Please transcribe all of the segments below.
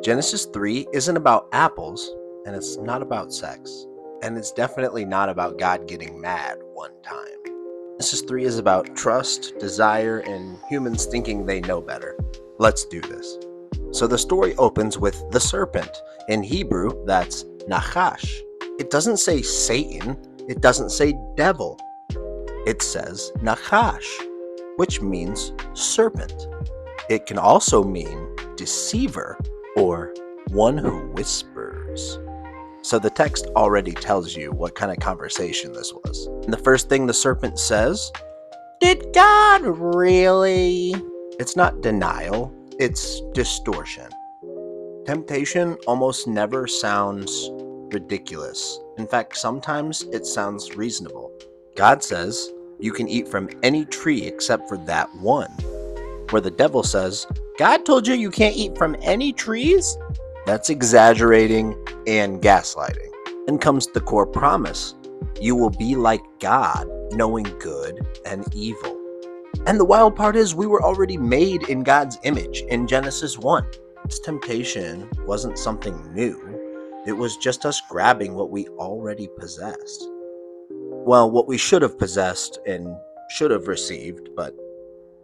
Genesis 3 isn't about apples, and it's not about sex, and it's definitely not about God getting mad one time. Genesis 3 is about trust, desire, and humans thinking they know better. Let's do this. So the story opens with the serpent. In Hebrew, that's Nachash. It doesn't say Satan, it doesn't say devil. It says Nachash, which means serpent. It can also mean deceiver or one who whispers. So the text already tells you what kind of conversation this was. And the first thing the serpent says, "Did God really?" It's not denial, it's distortion. Temptation almost never sounds ridiculous. In fact, sometimes it sounds reasonable. God says you can eat from any tree except for that one. Where the devil says, "God told you you can't eat from any trees?" That's exaggerating and gaslighting. Then comes the core promise. You will be like God, knowing good and evil. And the wild part is we were already made in God's image in Genesis 1. This temptation wasn't something new. It was just us grabbing what we already possessed. Well, what we should have possessed and should have received, but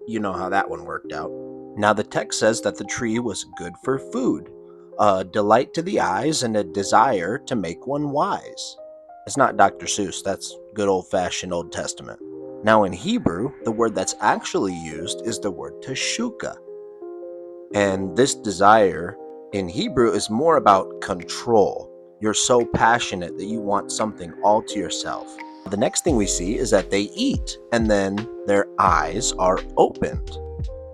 you know how that one worked out. Now the text says that the tree was good for food, a delight to the eyes and a desire to make one wise. It's not Dr. Seuss, that's good old-fashioned Old Testament. Now in Hebrew, the word that's actually used is the word teshuka. And this desire in Hebrew is more about control. You're so passionate that you want something all to yourself. The next thing we see is that they eat, and then their eyes are opened.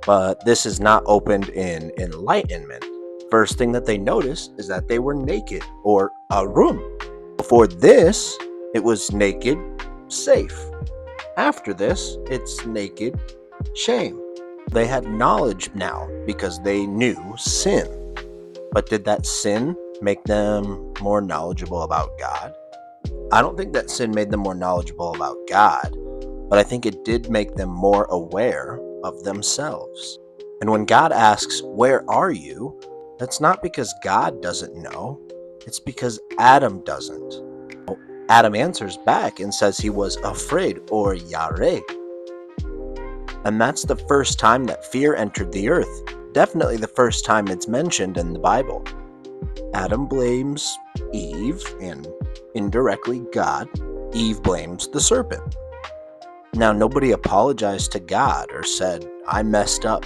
But this is not opened in enlightenment. First thing that they notice is that they were naked, or arum. Before this, it was naked, safe. After this, it's naked, shame. They had knowledge now because they knew sin. But did that sin make them more knowledgeable about God? I don't think that sin made them more knowledgeable about God, but I think it did make them more aware of themselves. And when God asks, "Where are you?" that's not because God doesn't know, it's because Adam doesn't. Adam answers back and says he was afraid, or yareh. And that's the first time that fear entered the earth. Definitely the first time it's mentioned in the Bible. Adam blames Eve, and indirectly God. Eve blames the serpent. Now, nobody apologized to God or said, "I messed up."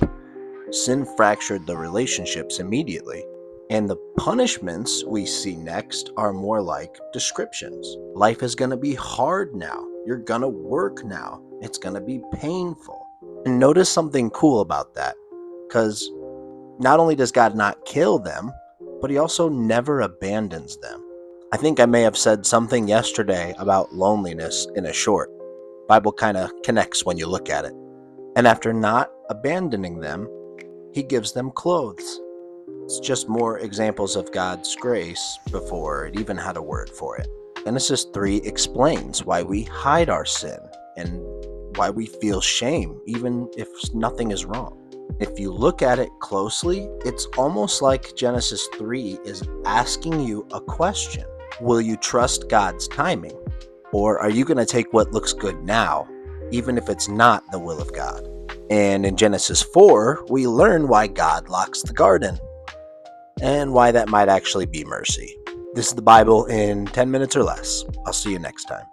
Sin fractured the relationships immediately. And the punishments we see next are more like descriptions. Life is going to be hard now. You're going to work now. It's going to be painful. And notice something cool about that, because not only does God not kill them, but he also never abandons them. I think I may have said something yesterday about loneliness in a short. Bible kind of connects when you look at it. And after not abandoning them, he gives them clothes. It's just more examples of God's grace before it even had a word for it. Genesis 3 explains why we hide our sin and why we feel shame even if nothing is wrong. If you look at it closely, it's almost like Genesis 3 is asking you a question. Will you trust God's timing? Or are you going to take what looks good now, even if it's not the will of God? And in Genesis 4, we learn why God locks the garden and why that might actually be mercy. This is the Bible in 10 minutes or less. I'll see you next time.